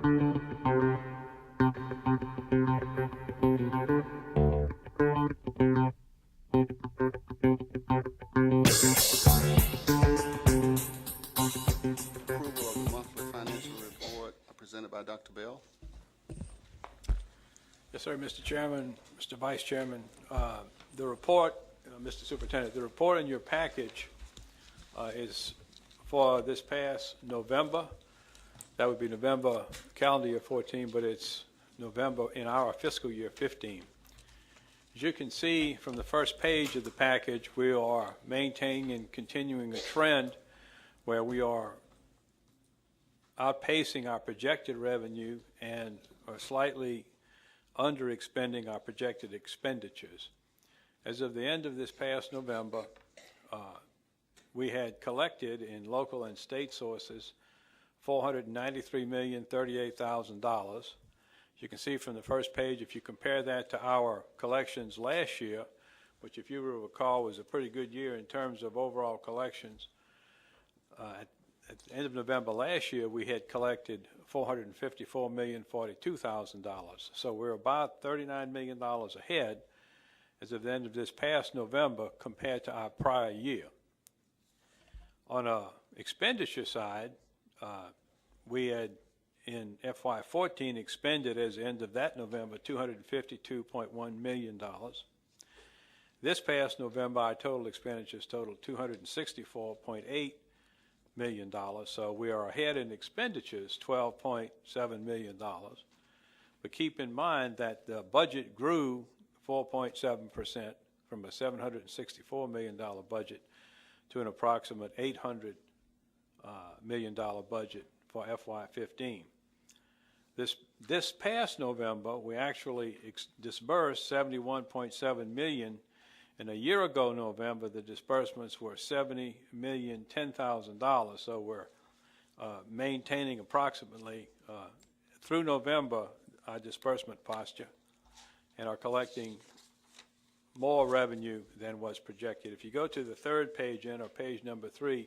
Approval of the monthly financial report presented by Dr. Bell. Yes, sir, Mr. Chairman, Mr. Vice Chairman. The report, Mr. Superintendent, the report in your package is for this past November. That would be November calendar year 14, but it's November in our fiscal year 15. As you can see from the first page of the package, we are maintaining and continuing a trend where we are outpacing our projected revenue and are slightly under expending our projected expenditures. As of the end of this past November, we had collected in local and state sources $493,038,000. You can see from the first page, if you compare that to our collections last year, which if you will recall was a pretty good year in terms of overall collections, at the end of November last year, we had collected $454,042,000. So we're about $39 million ahead as of the end of this past November compared to our prior year. On a expenditure side, we had in FY14 expended as the end of that November $252.1 million. This past November, our total expenditures totaled $264.8 million, so we are ahead in expenditures $12.7 million. But keep in mind that the budget grew 4.7% from a $764 million budget to an approximate $800 million budget for FY15. This past November, we actually disbursed $71.7 million. And a year ago, November, the disbursements were $70,010,000. So we're maintaining approximately through November our disbursement posture and are collecting more revenue than was projected. If you go to the third page in, or page number 3,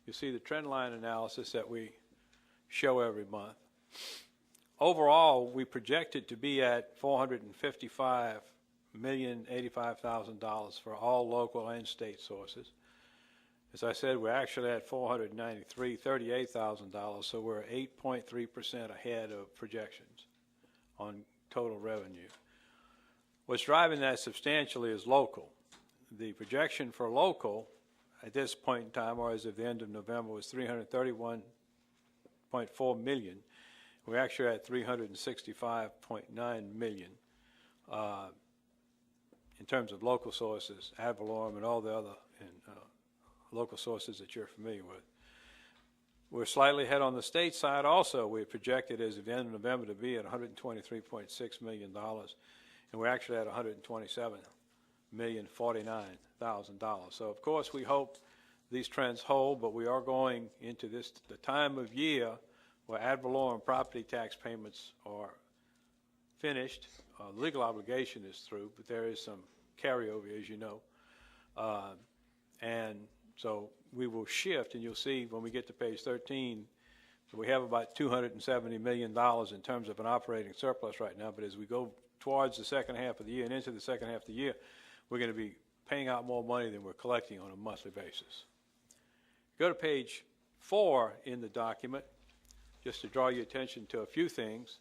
you'll see the trend line analysis that we show every month. Overall, we projected to be at $455,085,000 for all local and state sources. As I said, we're actually at $493,038,000, so we're 8.3% ahead of projections on total revenue. What's driving that substantially is local. The projection for local at this point in time, or as of the end of November, was $331.4 million. We're actually at $365.9 million. In terms of local sources, ad valorem and all the other local sources that you're familiar with. We're slightly ahead on the state side also. We projected as of the end of November to be at $123.6 million, and we're actually at $127,049,000. So of course we hope these trends hold, but we are going into the time of year where ad valorem property tax payments are finished. Legal obligation is through, but there is some carryover, as you know. And so we will shift, and you'll see when we get to page 13, we have about $270 million in terms of an operating surplus right now, but as we go towards the second half of the year and into the second half of the year, we're going to be paying out more money than we're collecting on a monthly basis. Go to page 4 in the document, just to draw your attention to a few things.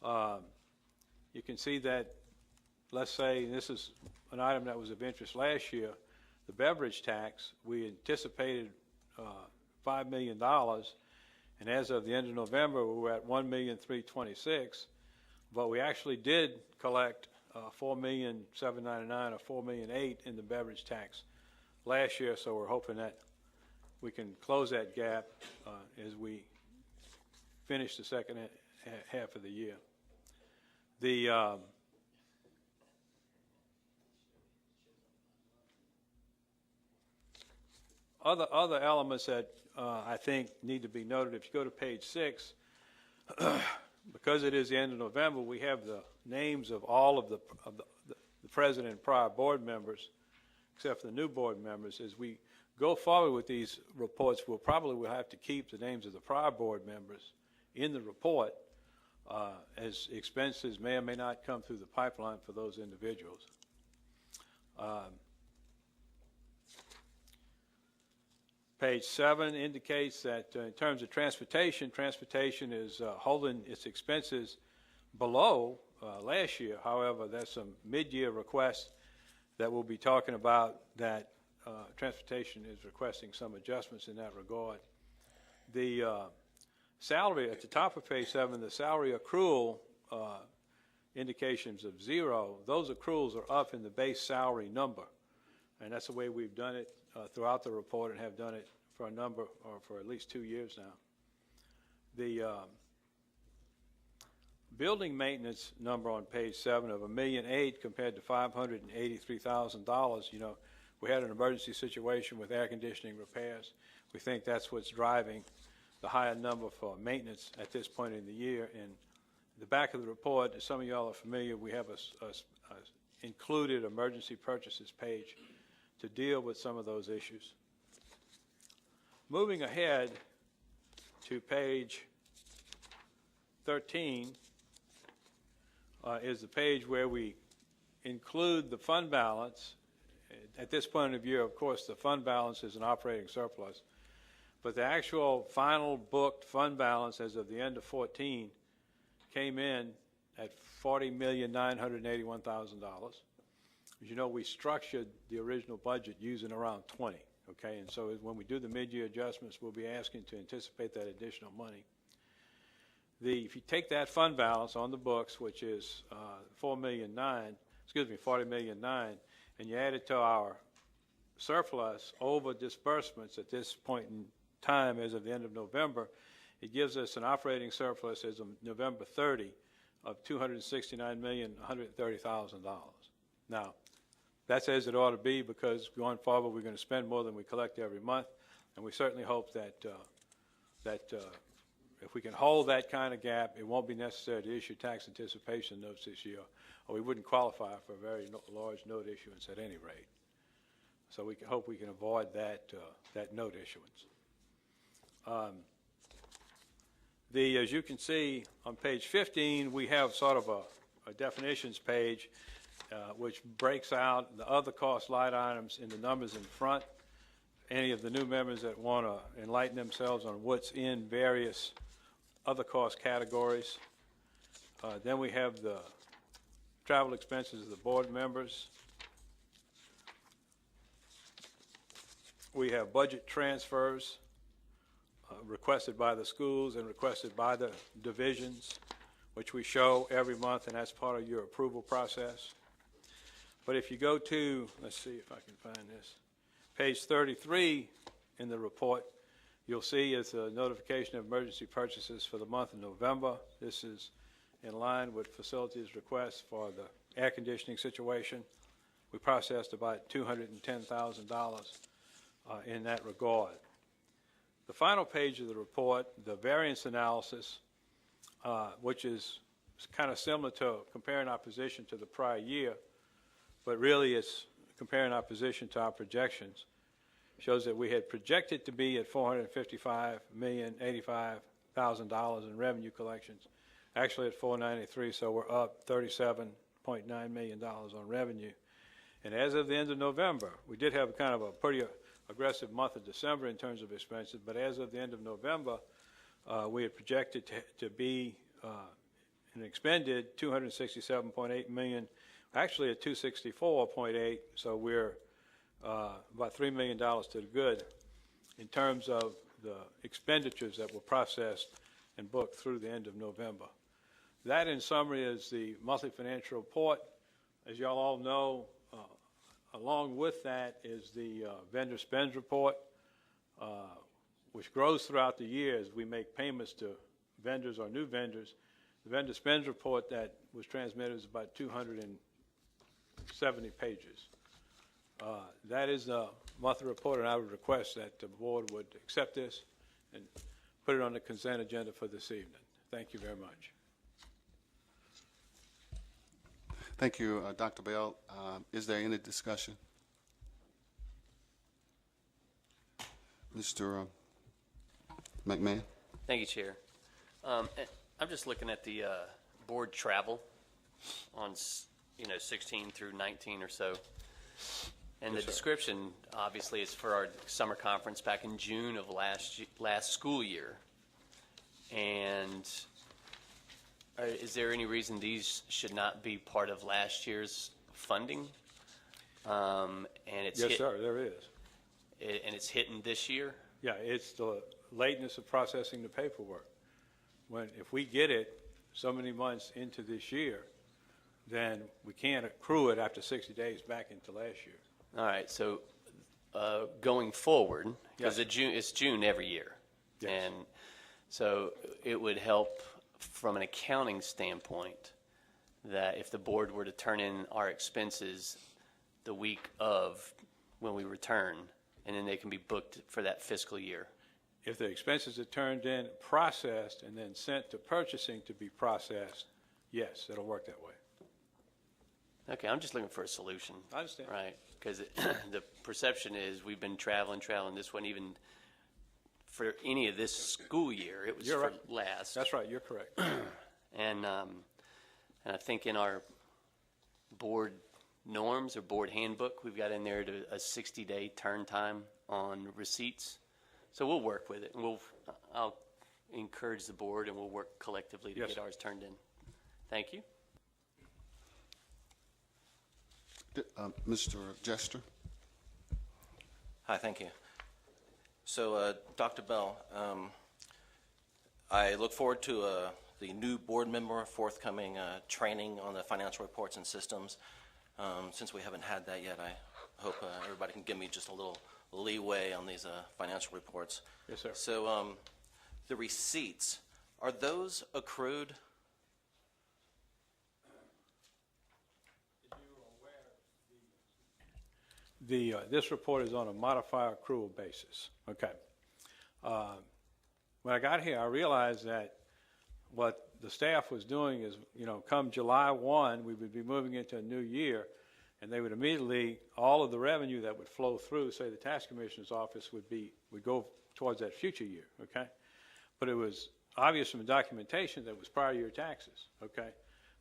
You can see that, let's say, and this is an item that was of interest last year, the beverage tax, we anticipated $5 million, and as of the end of November, we were at $1,326,000, but we actually did collect $4,799,000 or $4,008,000 in the beverage tax last year, so we're hoping that we can close that gap as we finish the second half of the year. The other elements that I think need to be noted, if you go to page 6, because it is the end of November, we have the names of all of the president and prior board members, except for the new board members. As we go forward with these reports, we'll have to keep the names of the prior board members in the report, as expenses may or may not come through the pipeline for those individuals. Page 7 indicates that in terms of transportation is holding its expenses below last year. However, there's some mid-year requests that we'll be talking about that transportation is requesting some adjustments in that regard. The salary at the top of page 7, the salary accrual indications of 0, those accruals are up in the base salary number. And that's the way we've done it throughout the report and have done it for a number, or for at least 2 years now. The building maintenance number on page 7 of $1.8 million compared to $583,000, you know, we had an emergency situation with air conditioning repairs. We think that's what's driving the higher number for maintenance at this point in the year. In the back of the report, as some of y'all are familiar, we have a included emergency purchases page to deal with some of those issues. Moving ahead to page 13 is the page where we include the fund balance. At this point of view, of course, the fund balance is an operating surplus, but the actual final booked fund balance as of the end of 14 came in at $40,981,000. As you know, we structured the original budget using around 20, okay? And so when we do the mid-year adjustments, we'll be asking to anticipate that additional money. If you take that fund balance on the books, which is $40.9 million, and you add it to our surplus over disbursements at this point in time as of the end of November, it gives us an operating surplus as of November 30 of $269,130,000. Now, that's as it ought to be, because going forward we're going to spend more than we collect every month, and we certainly hope that if we can hold that kind of gap, it won't be necessary to issue tax anticipation notes this year, or we wouldn't qualify for a very large note issuance at any rate. So we can hope we can avoid that note issuance. As you can see on page 15, we have sort of a definitions page which breaks out the other cost line items in the numbers in front. Any of the new members that want to enlighten themselves on what's in various other cost categories. Then we have the travel expenses of the board members. We have budget transfers requested by the schools and requested by the divisions, which we show every month, and that's part of your approval process. But if you go to, let's see if I can find this, page 33 in the report, you'll see it's a notification of emergency purchases for the month of November. This is in line with facilities requests for the air conditioning situation. We processed about $210,000 in that regard. The final page of the report, the variance analysis, which is kind of similar to comparing our position to the prior year, but really it's comparing our position to our projections, shows that we had projected to be at $455,085,000 in revenue collections, actually at $493, so we're up $37.9 million on revenue. And as of the end of November, we did have kind of a pretty aggressive month of December in terms of expenses, but as of the end of November, we had projected to be and expended $267.8 million, actually at $264.8, so we're about $3 million to the good in terms of the expenditures that were processed and booked through the end of November. That, in summary, is the monthly financial report. As y'all all know, along with that is the vendor spends report, which grows throughout the year as we make payments to vendors or new vendors. The vendor spends report that was transmitted is about 270 pages. That is the monthly report, and I would request that the board would accept this and put it on the consent agenda for this evening. Thank you very much. Thank you, Dr. Bell. Is there any discussion? Mr. McMahon? Thank you, Chair. I'm just looking at the board travel on 16 through 19 or so. And Yes, the sir. description, obviously, is for our summer conference back in June of last school year. And is there any reason these should not be part of last year's funding? And it's Yes, sir, there is. and it's hitting this year? Yeah, it's the lateness of processing the paperwork. If we get it so many months into this year, then we can't accrue it after 60 days back into last year. All right, so going forward, because Yes. it's June every year. Yes. And so it would help from an accounting standpoint that if the board were to turn in our expenses the week of when we return, and then they can be booked for that fiscal year. If the expenses are turned in, processed, and then sent to purchasing to be processed, yes, it'll work that way. Okay, I'm just looking for a solution. I understand. Right, because the perception is we've been traveling. This wasn't even for any of this school year. It was You're for right. last. That's right, you're correct. And I think in our board norms or board handbook, we've got in there a 60-day turn time on receipts. So we'll work with it, and I'll encourage the board, and we'll work collectively to Yes, get sir. ours turned in. Thank you. Mr. Jester? Hi, thank you. So, Dr. Bell, I look forward to the new board member forthcoming training on the financial reports and systems. Since we haven't had that yet, I hope everybody can give me just a little leeway on these financial reports. Yes, sir. So, the receipts, are those accrued? This report is on a modified accrual basis, okay? When I got here, I realized that what the staff was doing is, come July 1, we would be moving into a new year, and they would immediately, all of the revenue that would flow through, say the tax commissioner's office would go towards that future year, okay? But it was obvious from the documentation that it was prior year taxes, okay?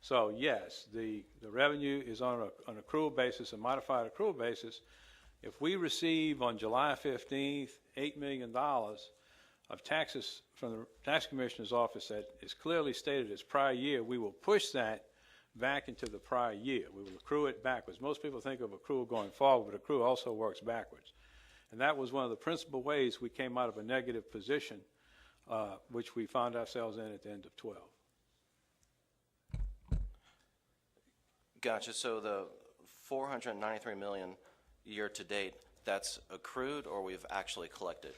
So yes, the revenue is on an accrual basis, a modified accrual basis. If we receive on July 15th, $8 million of taxes from the tax commissioner's office that is clearly stated as prior year, we will push that back into the prior year. We will accrue it backwards. Most people think of accrual going forward, but accrual also works backwards. And that was one of the principal ways we came out of a negative position, which we found ourselves in at the end of 12. Gotcha. So the $493 million year to date, that's accrued or we've actually collected?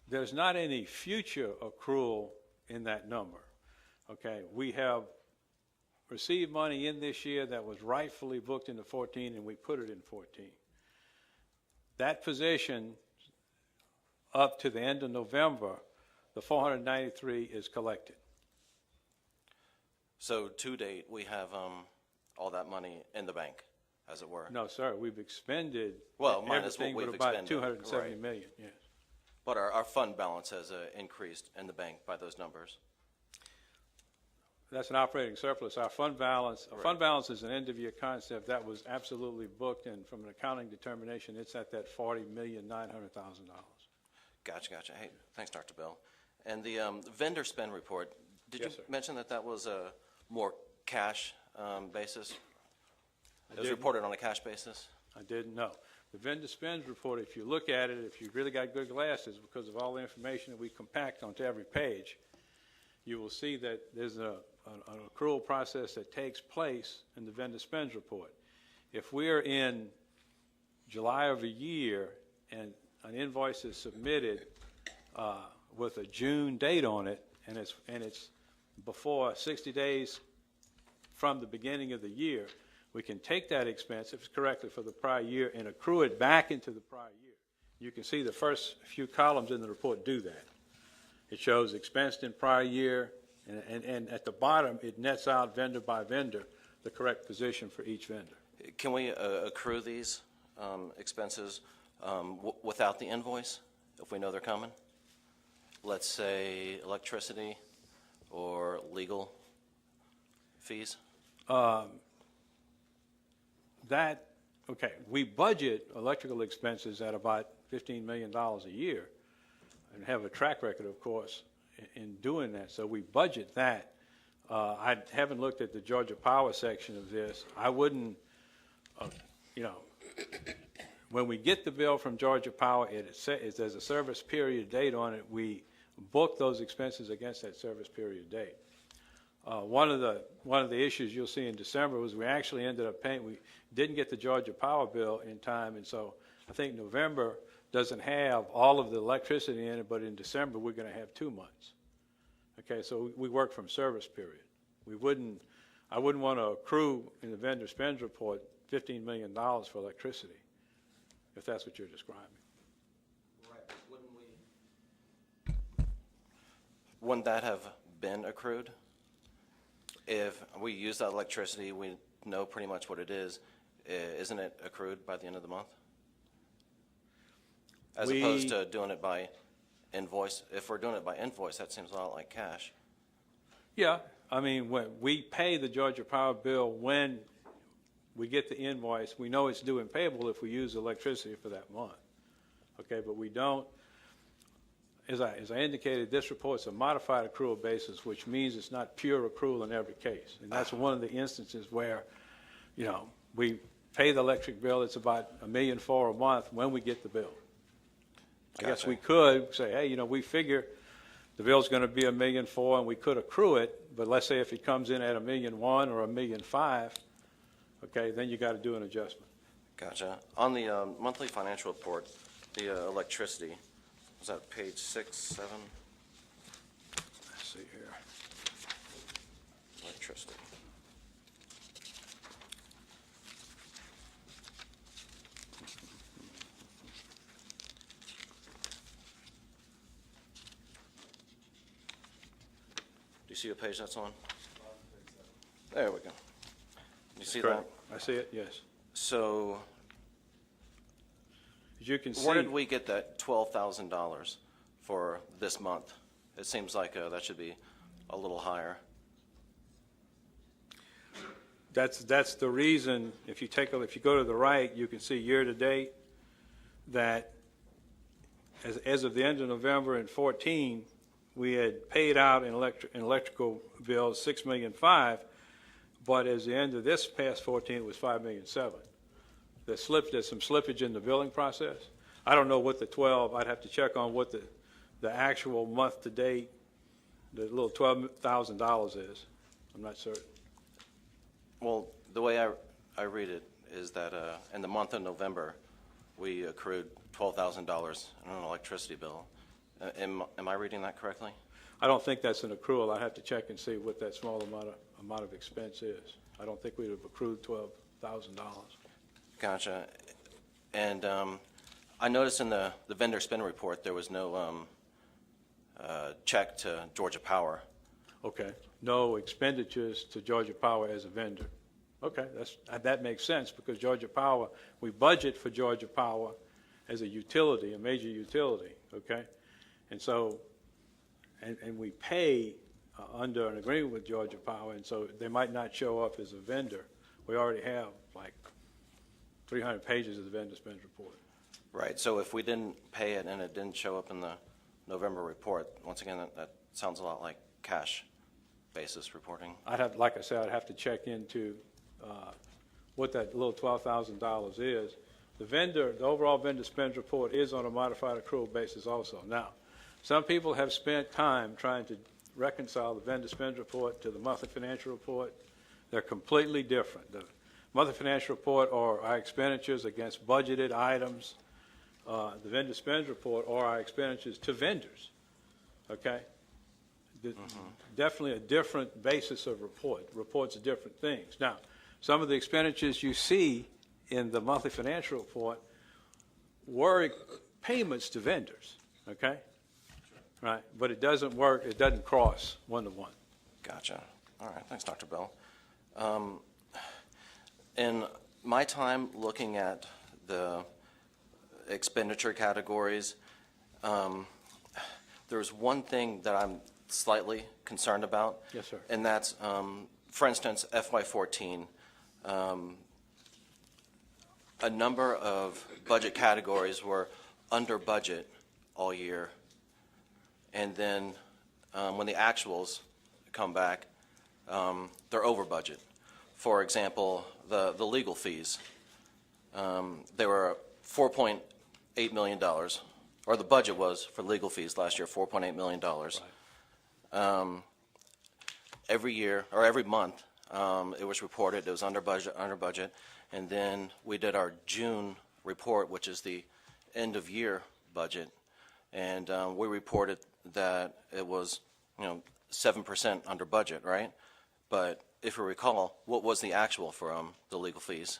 There's not any future accrual in that number, okay? We have received money in this year that was rightfully booked into 14, and we put it in 14. That position, up to the end of November, the 493 is collected. So to date, we have all that money in the bank, as it were? No, sir, we've expended Well, minus what everything we've but about expended, 270 right. million, yes. But our fund balance has increased in the bank by those numbers. That's an operating surplus. Our fund balance is an end-of-year concept that was absolutely booked, and from an accounting determination, it's at that $40,900,000. Gotcha. Hey, thanks, Dr. Bell. And the vendor spend report, did Yes, you sir. mention that was a more cash basis? It was didn't. reported on a cash basis? I didn't know. The vendor spends report, if you look at it, if you've really got good glasses, because of all the information that we compact onto every page, you will see that there's an accrual process that takes place in the vendor spends report. If we're in July of a year and an invoice is submitted with a June date on it, and it's before 60 days from the beginning of the year, we can take that expense, if it's correctly for the prior year, and accrue it back into the prior year. You can see the first few columns in the report do that. It shows expensed in prior year, and at the bottom, it nets out vendor by vendor the correct position for each vendor. Can we accrue these expenses without the invoice, if we know they're coming? let's say, electricity or legal fees? Okay, we budget electrical expenses at about $15 million a year and have a track record, of course, in doing that. So we budget that. I haven't looked at the Georgia Power section of this. I wouldn't, when we get the bill from Georgia Power, there's a service period date on it. We book those expenses against that service period date. One of the issues you'll see in December was we actually ended up paying. We didn't get the Georgia Power bill in time, and so I think November doesn't have all of the electricity in it, but in December we're going to have 2 months. Okay, so we work from service period. I wouldn't want to accrue in the vendor spends report $15 million for electricity, if that's what you're describing. Right. Wouldn't that have been accrued? If we use that electricity, we know pretty much what it is. Isn't it accrued by the end of the month? As opposed to doing it by invoice. If we're doing it by invoice, that seems a lot like cash. Yeah, I mean, when we pay the Georgia Power bill when we get the invoice, we know it's due and payable if we use electricity for that month. Okay, but we don't. As I indicated, this report's a modified accrual basis, which means it's not pure accrual in every case. And that's one of the instances where, we pay the electric bill. It's about $1.4 million a month when we get the bill. I guess we could say, hey, we figure the bill's going to be $1.4 million, and we could accrue it. But let's say if it comes in at $1.1 million or $1.5 million, okay, then you got to do an adjustment. Gotcha. On the monthly financial report, the electricity, was that page 6, 7? Let's see here. Electricity. Do you see what page that's on? There we go. You see that? Correct. I see it, yes. So As you can see. where did we get that $12,000 for this month? It seems like that should be a little higher. That's the reason. If you go to the right, you can see year to date that as of the end of November in 2014, we had paid out in electrical bills $6.5 million, but as the end of this past 2014, it was $5.7 million. There's some slippage in the billing process. I don't know what the 12. I'd have to check on what the actual month to date, the little $12,000 is. I'm not certain. Well, the way I read it is that in the month of November, we accrued $12,000 on an electricity bill. Am I reading that correctly? I don't think that's an accrual. I'd have to check and see what that small amount of expense is. I don't think we'd have accrued $12,000. Gotcha. And I noticed in the vendor spend report there was no check to Georgia Power. Okay. No expenditures to Georgia Power as a vendor. Okay, that makes sense because Georgia Power, we budget for Georgia Power as a utility, a major utility, okay? And so, and we pay under an agreement with Georgia Power, and so they might not show up as a vendor. We already have like 300 pages of the vendor spend report. Right. So if we didn't pay it and it didn't show up in the November report, once again, that sounds a lot like cash basis reporting. Like I said, I'd have to check into what that little $12,000 is. The overall vendor spend report is on a modified accrual basis also. Now, some people have spent time trying to reconcile the vendor spend report to the monthly financial report. They're completely different. The monthly financial report are our expenditures against budgeted items. The vendor spend report are our expenditures to vendors. Okay? Definitely a different basis of report. Reports are different things. Now, some of the expenditures you see in the monthly financial report were payments to vendors. Okay? Right, but it doesn't work, it doesn't cross one-to-one. Gotcha. All right, thanks, Dr. Bell. In my time looking at the expenditure categories, there's one thing that I'm slightly concerned about. Yes, sir. And that's, for instance, FY14, a number of budget categories were under budget all year. And then when the actuals come back, they're over budget. For example, the legal fees, they were $4.8 million, or the budget was for legal fees last year, $4.8 million. Right. Every year, or every month, it was reported it was under budget, and then we did our June report, which is the end of year budget, and we reported that it was, 7% under budget, right? But if you recall, what was the actual for the legal fees?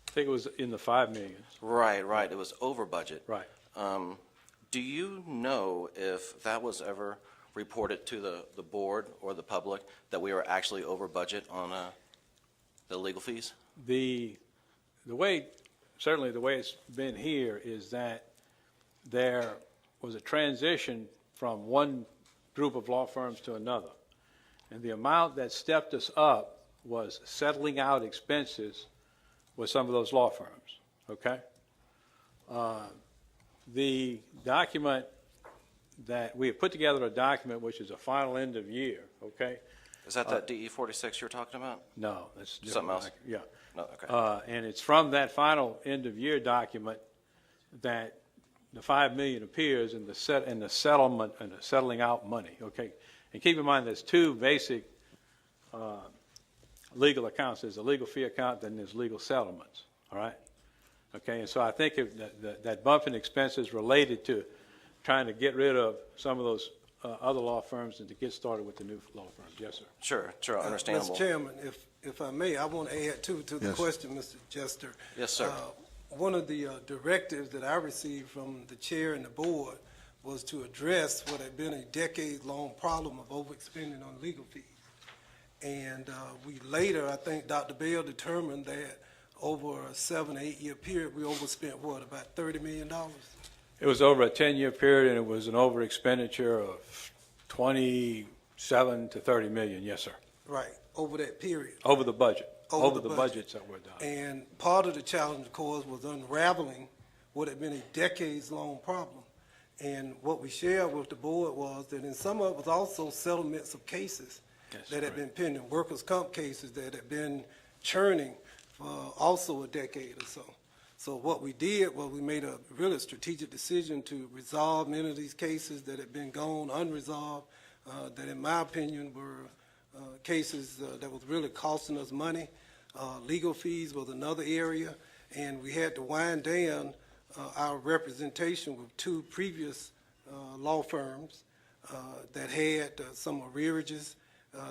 I think it was in the 5 million. Right, it was over budget. Right. Do you know if that was ever reported to the board or the public that we were actually over budget on the legal fees? The way, certainly the way it's been here is that there was a transition from one group of law firms to another. And the amount that stepped us up was settling out expenses with some of those law firms, okay? The document that we have put together, a document which is a final end of year, okay? Is that that DE 46 you're talking about? No, that's different. Something else? Yeah. No, okay. And it's from that final end of year document that the 5 million appears in the settlement and the settling out money, okay? And keep in mind there's two basic legal accounts. There's a legal fee account, then there's legal settlements, all right? Okay, and so I think that bump in expenses related to trying to get rid of some of those other law firms and to get started with the new law firms. Yes, sir. Sure, understandable. Mr. Chairman, if I may, I want to add to the Yes. question, Mr. Jester. Yes, sir. One of the directives that I received from the chair and the board was to address what had been a decade-long problem of overspending on legal fees. And we later, I think Dr. Bell determined that over a 7 or 8 year period, we overspent what, about $30 million? It was over a 10-year period, and it was an over expenditure of 27 to 30 million. Yes, sir. Right, over that period. Over the budget. Over the the budgets that were done. And part of the challenge, of course, was unraveling what had been a decades-long problem. And what we shared with the board was that in some of it was also settlements of cases that had been pending, workers' comp cases that had been churning for also a decade or so. So what we did was we made a really strategic decision to resolve many of these cases that had been gone unresolved, that in my opinion were cases that was really costing us money. Legal fees was another area, and we had to wind down our representation with two previous law firms that had some arrearages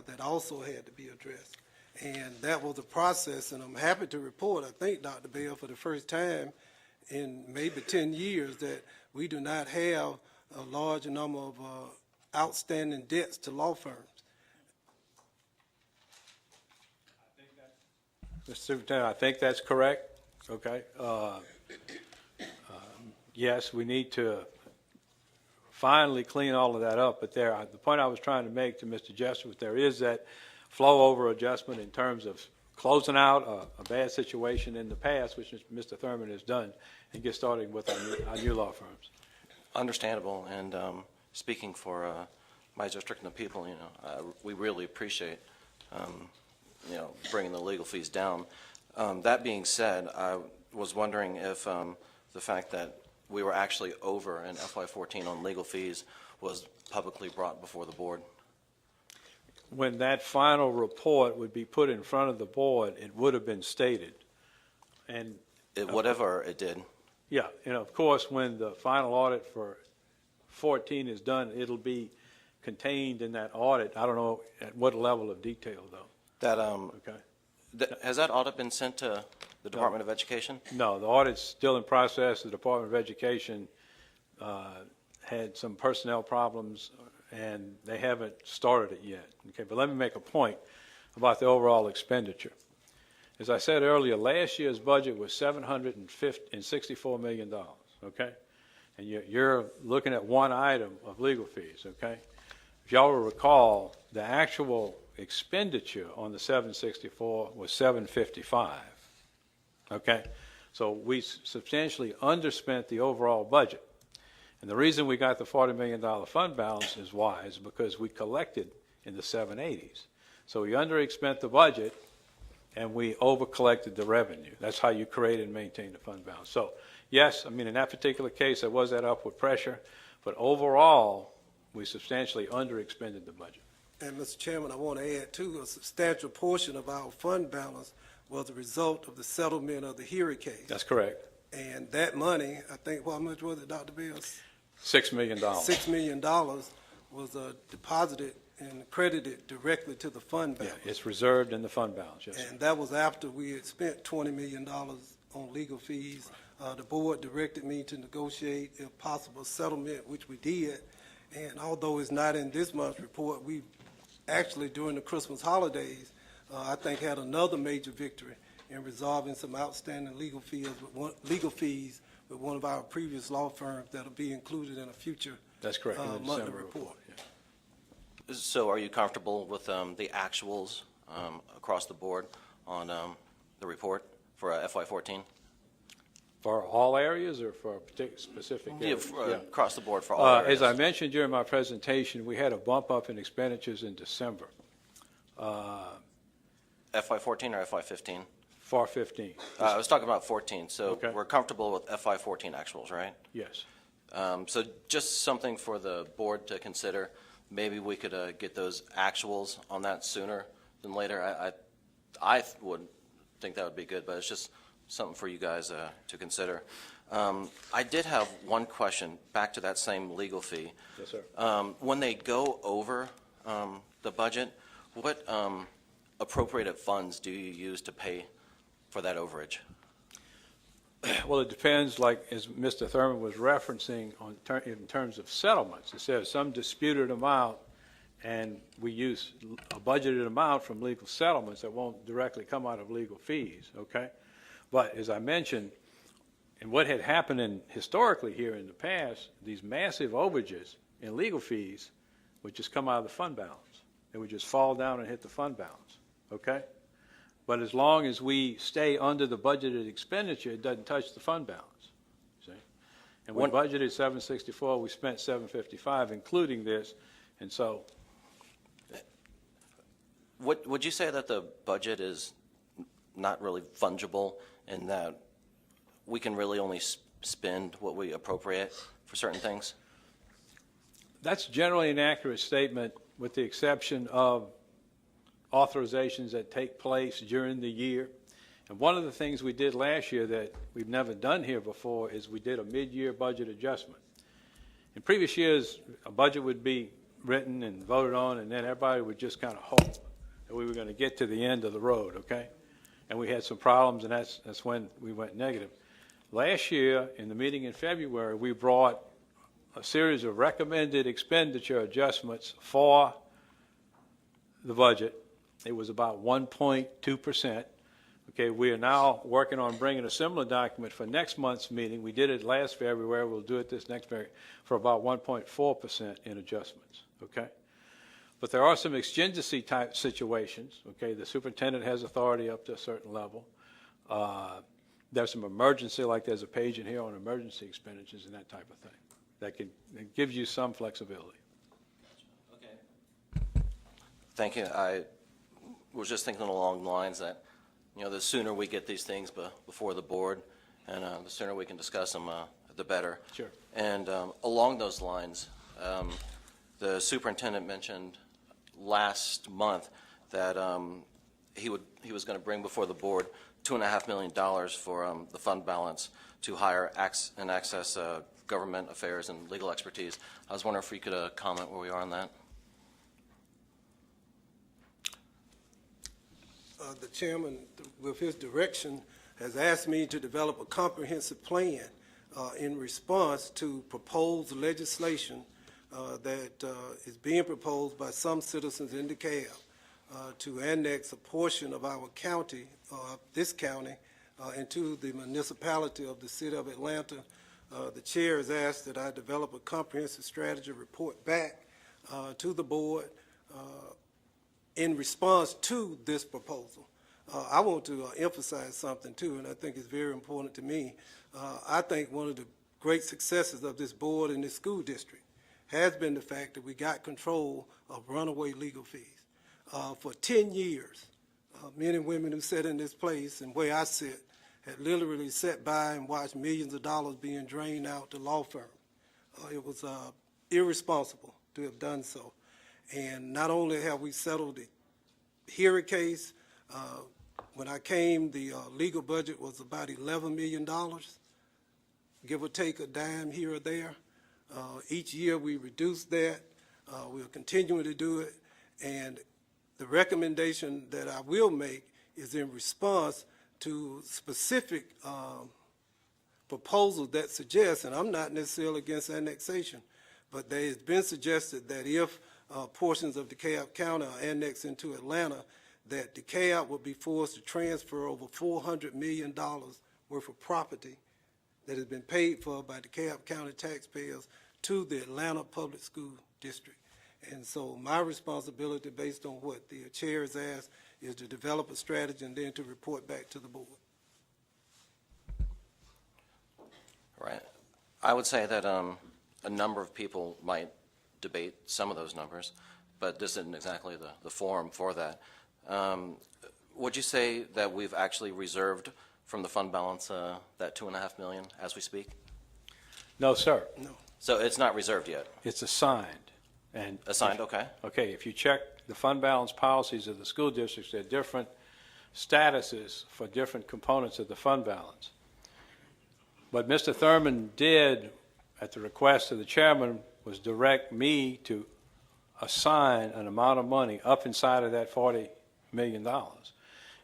that also had to be addressed. And that was a process, and I'm happy to report, I think, Dr. Bell, for the first time in maybe 10 years, that we do not have a large number of outstanding debts to law firms. Mr. Superintendent, I think that's correct, okay? Yes, we need to finally clean all of that up, but the point I was trying to make to Mr. Jester was there is that flow over adjustment in terms of closing out a bad situation in the past, which Mr. Thurman has done, and get started with our new law firms. Understandable, and speaking for my district and the people, we really appreciate, bringing the legal fees down. That being said, I was wondering if the fact that we were actually over in FY14 on legal fees was publicly brought before the board. When that final report would be put in front of the board, it would have been stated. And Whatever it did. yeah, and of course, when the final audit for 14 is done, it'll be contained in that audit. I don't know at what level of detail, though. That Okay. has that audit been sent to the Department of Education? No, the audit's still in process. The Department of Education had some personnel problems, and they haven't started it yet. Okay, but let me make a point about the overall expenditure. As I said earlier, last year's budget was $764 million, okay? and you're looking at one item of legal fees, okay? If y'all will recall, the actual expenditure on the 764 was 755, okay? So we substantially underspent the overall budget. And the reason we got the $40 million fund balance is why? Is because we collected in the 780s. So we underspent the budget and we over-collected the revenue. That's how you create and maintain the fund balance. So yes, I mean, in that particular case, there was that upward pressure, but overall, we substantially underexpended the budget. And Mr. Chairman, I want to add too, a substantial portion of our fund balance was a result of the settlement of the Heary case. That's correct. And that money, I think, how much was it, Dr. Bills? $6 million. $6 million was deposited and credited directly to the fund Yeah, balance. it's reserved in the fund balance, yes. And that was after we had spent $20 million on legal fees. The board directed me to negotiate a possible settlement, which we did. And although it's not in this month's report, we actually, during the Christmas holidays, I think had another major victory in resolving some outstanding legal fees with one of our previous law firms that'll be included in a future That's correct, in the monthly December report. yeah. So are you comfortable with the actuals across the board on the report for FY14? For all areas or for a particular specific Yeah, area? across the board for all areas. As I mentioned during my presentation, we had a bump up in expenditures in December FY14 or FY15? for 15. I was talking about 14, so Okay. we're comfortable with FY14 actuals, right? Yes. So just something for the board to consider. Maybe we could get those actuals on that sooner than later. I would think that would be good, but it's just something for you guys to consider. I did have one question back to that same legal fee. Yes, sir. When they go over the budget, what appropriated funds do you use to pay for that overage? Well, it depends, like as Mr. Thurman was referencing in terms of settlements. It says some disputed amount, and we use a budgeted amount from legal settlements that won't directly come out of legal fees, okay? But as I mentioned, and what had happened historically here in the past, these massive overages in legal fees would just come out of the fund balance. It would just fall down and hit the fund balance, okay? But as long as we stay under the budgeted expenditure, it doesn't touch the fund balance, see? And we budgeted 764, we spent 755, including this, and so. Would you say that the budget is not really fungible in that we can really only spend what we appropriate for certain things? That's generally an accurate statement, with the exception of authorizations that take place during the year. And one of the things we did last year that we've never done here before is we did a mid-year budget adjustment. In previous years, a budget would be written and voted on, and then everybody would just kind of hope that we were going to get to the end of the road, okay? And we had some problems, and that's when we went negative. Last year, in the meeting in February, we brought a series of recommended expenditure adjustments for the budget. It was about 1.2%. Okay, we are now working on bringing a similar document for next month's meeting. We did it last February. We'll do it this next February for about 1.4% in adjustments, okay? But there are some exigency type situations, okay? The superintendent has authority up to a certain level. There's some emergency, like there's a page in here on emergency expenditures and that type of thing. That gives you some flexibility. Okay. Thank you. I was just thinking along the lines that, you know, the sooner we get these things before the board, and the sooner we can discuss them, the better. Sure. And along those lines, the superintendent mentioned last month that he was going to bring before the board $2.5 million for the fund balance to hire and access government affairs and legal expertise. I was wondering if you could comment where we are on that. The chairman, with his direction, has asked me to develop a comprehensive plan in response to proposed legislation that is being proposed by some citizens in DeKalb to annex a portion of our county, this county, into the municipality of the city of Atlanta, The chair has asked that I develop a comprehensive strategy report back to the board in response to this proposal. I want to emphasize something too, and I think it's very important to me. I think one of the great successes of this board and this school district has been the fact that we got control of runaway legal fees. For 10 years, men and women who sat in this place and where I sit had literally sat by and watched millions of dollars being drained out to law firms. It was irresponsible to have done so. And not only have we settled the hearing case, when I came, the legal budget was about $11 million, give or take a dime here or there. Each year we reduced that. We're continuing to do it. And the recommendation that I will make is in response to specific proposals that suggest, and I'm not necessarily against annexation, but there has been suggested that if portions of DeKalb County are annexed into Atlanta, that DeKalb would be forced to transfer over $400 million worth of property that has been paid for by DeKalb County taxpayers to the Atlanta Public School District. And so my responsibility, based on what the chair has asked, is to develop a strategy and then to report back to the board. Right. I would say that a number of people might debate some of those numbers, but this isn't exactly the forum for that. Would you say that we've actually reserved from the fund balance that $2.5 million as we speak? No, sir. No. So it's not reserved yet? It's assigned. And Assigned, okay. Okay, if you check the fund balance policies of the school districts, there are different statuses for different components of the fund balance. What Mr. Thurman did at the request of the chairman was direct me to assign an amount of money up inside of that $40 million.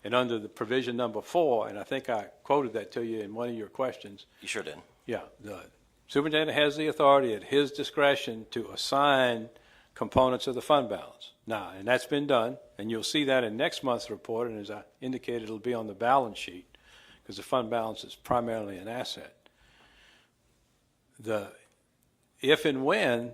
And under the provision number 4, and I think I quoted that to you in one of your questions. You sure did. Yeah, the superintendent has the authority at his discretion to assign components of the fund balance. Now, and that's been done, and you'll see that in next month's report, and as I indicated, it'll be on the balance sheet because the fund balance is primarily an asset. If and when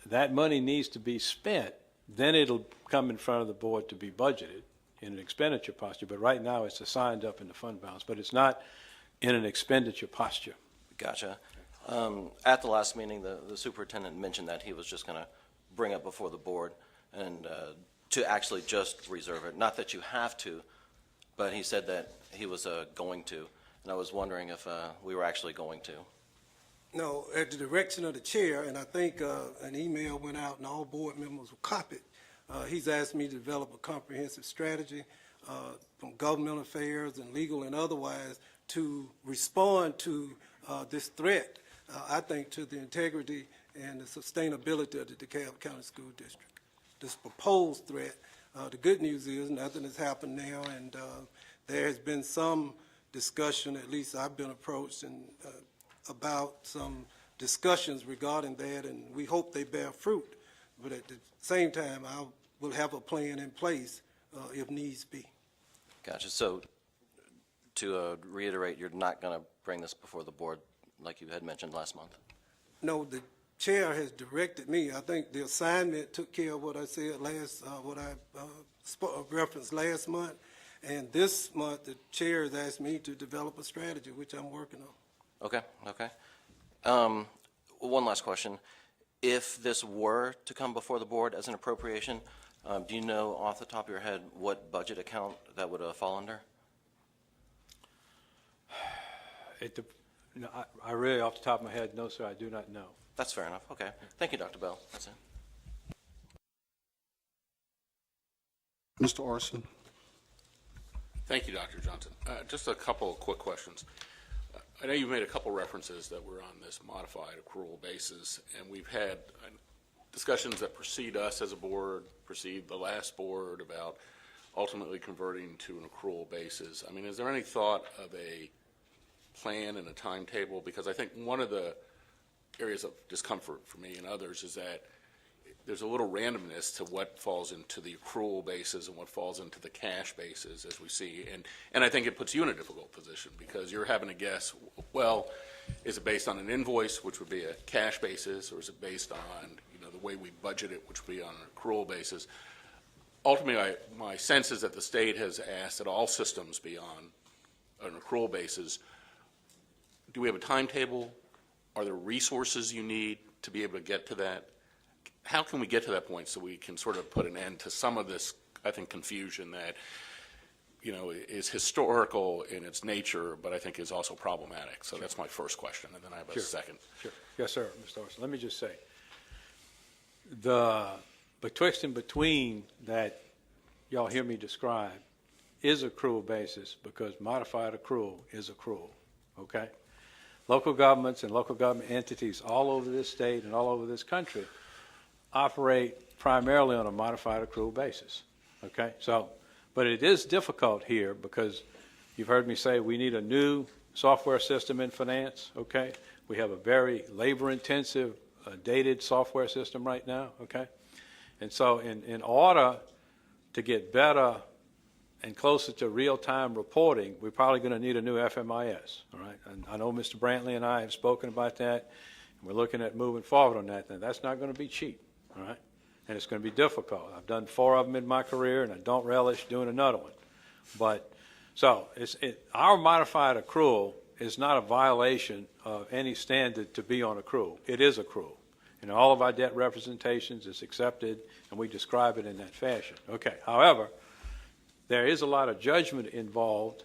that money needs to be spent, then it'll come in front of the board to be budgeted in an expenditure posture, but right now it's assigned up in the fund balance, but it's not in an expenditure posture. Gotcha. At the last meeting, the superintendent mentioned that he was just going to bring it before the board and to actually just reserve it. Not that you have to, but he said that he was going to, and I was wondering if we were actually going to. No, at the direction of the chair, and I think an email went out and all board members were copied. He's asked me to develop a comprehensive strategy from governmental affairs and legal and otherwise to respond to this threat, I think, to the integrity and the sustainability of the DeKalb County School District. This proposed threat, the good news is nothing has happened now, and there has been some discussion, at least I've been approached, and about some discussions regarding that, and we hope they bear fruit. But at the same time, I will have a plan in place if needs be. Gotcha. So to reiterate, you're not going to bring this before the board like you had mentioned last month? No, the chair has directed me. I think the assignment took care of what I said last, what I referenced last month. And this month, the chair has asked me to develop a strategy, which I'm working on. Okay, okay. One last question. If this were to come before the board as an appropriation, do you know off the top of your head what budget account that would fall under? I really, off the top of my head, no, sir, I do not know. That's fair enough. Okay. Thank you, Dr. Bell. That's it. Mr. Orson. Thank you, Dr. Johnson. Just a couple of quick questions. I know you've made a couple references that we're on this modified accrual basis, and we've had discussions that precede us as a board, precede the last board about ultimately converting to an accrual basis. I mean, is there any thought of a plan and a timetable? Because I think one of the areas of discomfort for me and others is that there's a little randomness to what falls into the accrual basis and what falls into the cash basis, as we see. And I think it puts you in a difficult position because you're having to guess, well, Is it based on an invoice, which would be a cash basis, or is it based on, the way we budget it, which would be on an accrual basis? Ultimately, my sense is that the state has asked that all systems be on an accrual basis. Do we have a timetable? Are there resources you need to be able to get to that? How can we get to that point so we can sort of put an end to some of this, I think, confusion that, is historical in its nature, but I think is also problematic? So that's my first question, and then I have a second. Sure. Yes, sir, Mr. Orson. Let me just say, betwixt and between that y'all hear me describe is accrual basis, because modified accrual is accrual, okay? Local governments and local government entities all over this state and all over this country operate primarily on a modified accrual basis, okay? So, but it is difficult here because you've heard me say we need a new software system in finance, okay? We have a very labor-intensive, dated software system right now, okay? And so in order to get better and closer to real-time reporting, we're probably going to need a new FMIS, all right? And I know Mr. Brantley and I have spoken about that, and we're looking at moving forward on that. And that's not going to be cheap, all right? And it's going to be difficult. I've done 4 of them in my career, and I don't relish doing another one. But so our modified accrual is not a violation of any standard to be on accrual. It is accrual. In all of our debt representations, it's accepted, and we describe it in that fashion. Okay. However, there is a lot of judgment involved.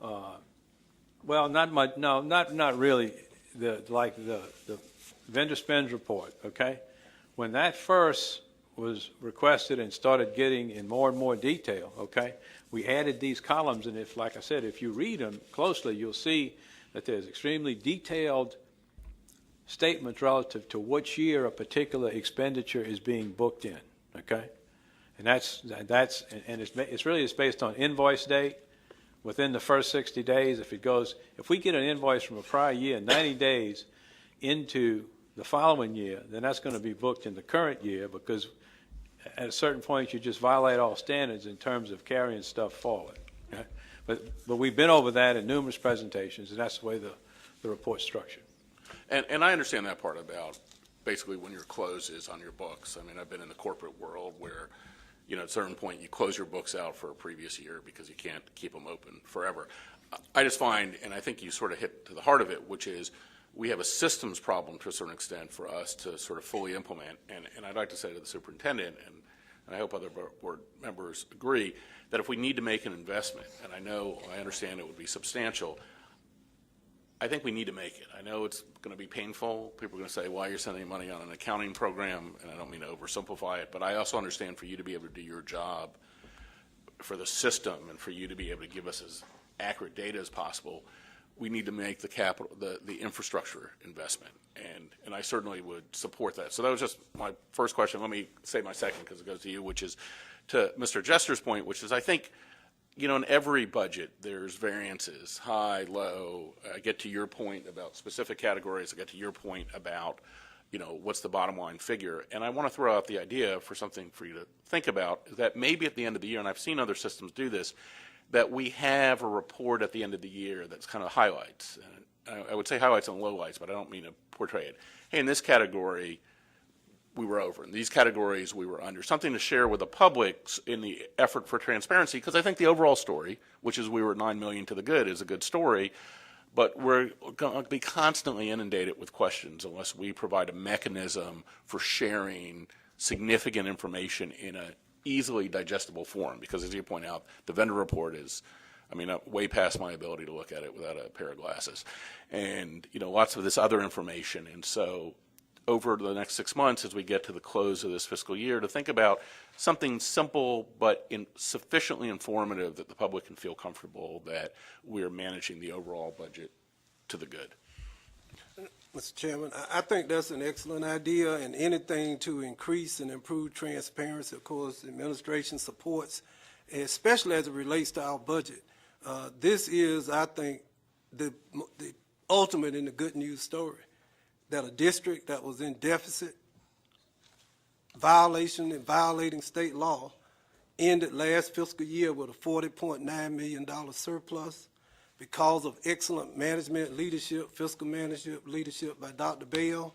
Well, not really. The vendor spends report. Okay, when that first was requested and started getting in more and more detail, okay, we added these columns, and like I said, if you read them closely, you'll see that there's extremely detailed statements relative to which year a particular expenditure is being booked in, okay? And it's based on invoice date within the first 60 days. If we get an invoice from a prior year 90 days into the following year, then that's going to be booked in the current year, because at a certain point you just violate all standards in terms of carrying stuff forward. Okay? But we've been over that in numerous presentations, and that's the way the report's structured. And I understand that part about basically when your close is on your books. I mean, I've been in the corporate world where, at a certain point you close your books out for a previous year because you can't keep them open forever. I just find, and I think you sort of hit to the heart of it, which is we have a systems problem to a certain extent for us to sort of fully implement. And I'd like to say to the superintendent, and I hope other board members agree, that if we need to make an investment, and I understand it would be substantial, I think we need to make it. I know it's going to be painful. People are going to say, why you're sending money on an accounting program, and I don't mean to oversimplify it, but I also understand for you to be able to do your job for the system and for you to be able to give us as accurate data as possible, we need to make the infrastructure investment, and I certainly would support that. So that was just my first question. Let me say my second, because it goes to you, which is to Mr. Jester's point, which is I think, in every budget, there's variances, high, low. I get to your point about specific categories. I get to your point about, what's the bottom line figure. And I want to throw out the idea for something for you to think about, is that maybe at the end of the year, and I've seen other systems do this, that we have a report at the end of the year that's kind of highlights. And I would say highlights and lowlights, but I don't mean to portray it. Hey, in this category, we were over. In these categories, we were under. Something to share with the public in the effort for transparency, because I think the overall story, which is we were $9 million to the good, is a good story, but we're going to be constantly inundated with questions unless we provide a mechanism for sharing significant information in a easily digestible form, because as you point out, the vendor report is, way past my ability to look at it without a pair of glasses. And, lots of this other information. And so over the next 6 months, as we get to the close of this fiscal year, to think about something simple but sufficiently informative that the public can feel comfortable that we're managing the overall budget to the good. Mr. Chairman, I think that's an excellent idea, and anything to increase and improve transparency, of course, the administration supports, especially as it relates to our budget. This is, I think, the ultimate in the good news story, that a district that was in deficit, violating state law, ended last fiscal year with a $40.9 million surplus. because of excellent management, leadership, fiscal management, leadership by Dr. Bell.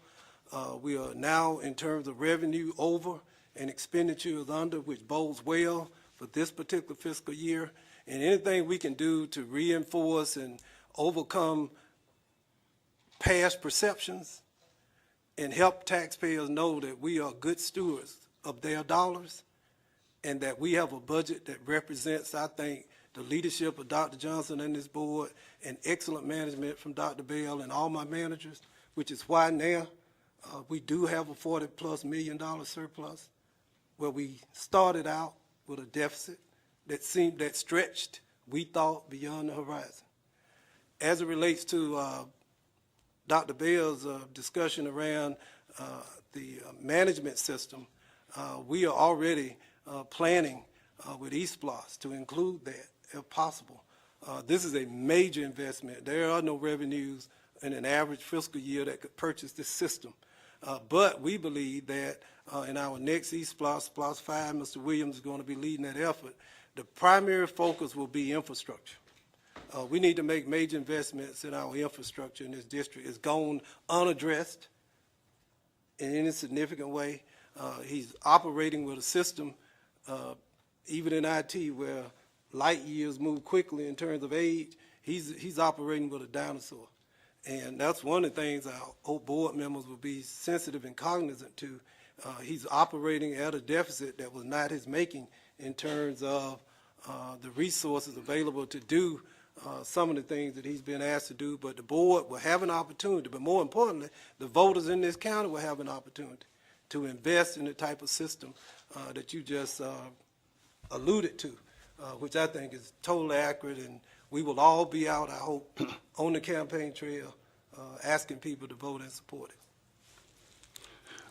We are now, in terms of revenue, over and expenditure is under, which bodes well for this particular fiscal year. And anything we can do to reinforce and overcome past perceptions and help taxpayers know that we are good stewards of their dollars and that we have a budget that represents, I think, the leadership of Dr. Johnson and this board and excellent management from Dr. Bell and all my managers, which is why now we do have a $40+ million surplus, where we started out with a deficit that stretched, we thought, beyond the horizon. As it relates to Dr. Bell's discussion around the management system, we are already planning with eSplosh to include that if possible. This is a major investment. There are no revenues in an average fiscal year that could purchase this system. But we believe that in our next eSplosh, Splosh 5, Mr. Williams is going to be leading that effort. The primary focus will be infrastructure. We need to make major investments in our infrastructure in this district. It's gone unaddressed in any significant way. He's operating with a system, even in IT, where light years move quickly in terms of age. He's operating with a dinosaur. And that's one of the things our old board members will be sensitive and cognizant to. He's operating at a deficit that was not his making in terms of the resources available to do some of the things that he's been asked to do. But the board will have an opportunity, but more importantly, the voters in this county will have an opportunity to invest in the type of system that you just alluded to, which I think is totally accurate, and we will all be out, I hope, on the campaign trail asking people to vote and support it.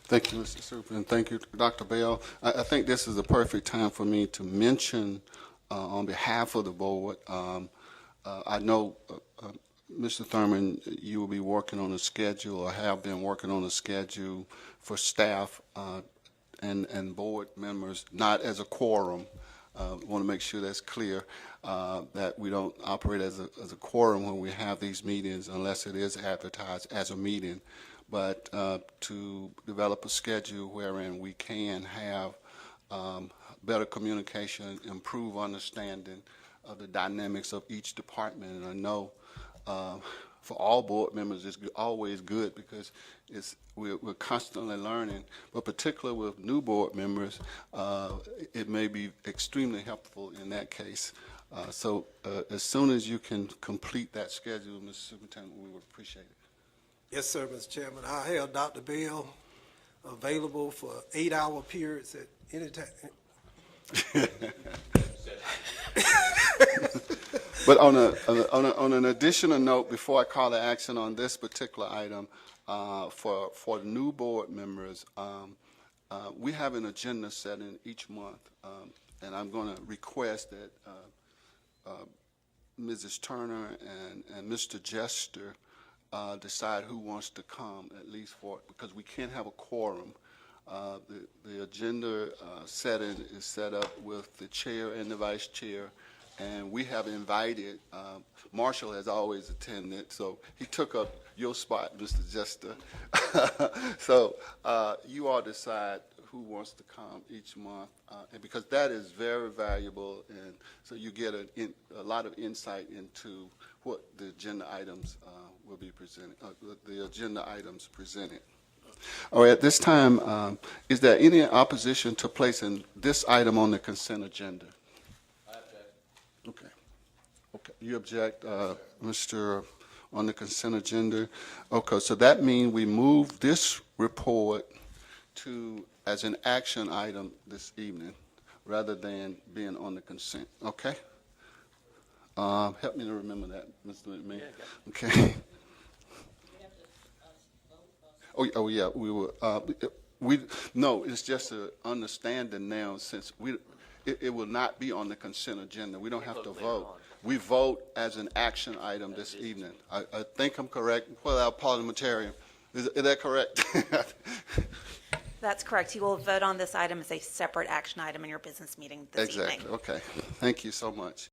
Thank you, Mr. Super, and thank you, Dr. Bell. I think this is the perfect time for me to mention on behalf of the board, I know, Mr. Thurman, you will be working on a schedule or have been working on a schedule for staff and board members, not as a quorum. Want to make sure that's clear, that we don't operate as a quorum when we have these meetings unless it is advertised as a meeting, but to develop a schedule wherein we can have better communication, improve understanding of the dynamics of each department. And I know for all board members it's always good because we're constantly learning, but particularly with new board members, it may be extremely helpful in that case. So as soon as you can complete that schedule, Mr. Superintendent, we would appreciate it. Yes, sir, Mr. Chairman. I have Dr. Bell available for 8-hour periods at any time. But on an additional note, before I call the action on this particular item, for new board members, we have an agenda setting each month, and I'm going to request that Mrs. Turner and Mr. Jester decide who wants to come, at least because we can't have a quorum. The agenda setting is set up with the chair and the vice chair, and we have invited, Marshall has always attended, so he took up your spot, Mr. Jester. So you all decide who wants to come each month, and because that is very valuable, and so you get a lot of insight into what the agenda items will be presented, the agenda items presented. All right, at this time, is there any opposition to placing this item on the consent agenda? I object. Okay. Okay. You object, Mr. on the consent agenda? Okay, so that means we move this report as an action item this evening rather than being on the consent. Okay? Help me to remember that, Mr. McMahon. Yeah, okay. Oh yeah, we will. No, it's just an understanding now, since it will not be on the consent agenda. We don't have to vote. We vote as an action item this evening. I think I'm correct. Well, our parliamentarian, is that correct? That's correct. You will vote on this item as a separate action item in your business meeting this evening. Exactly. Okay. Thank you so much.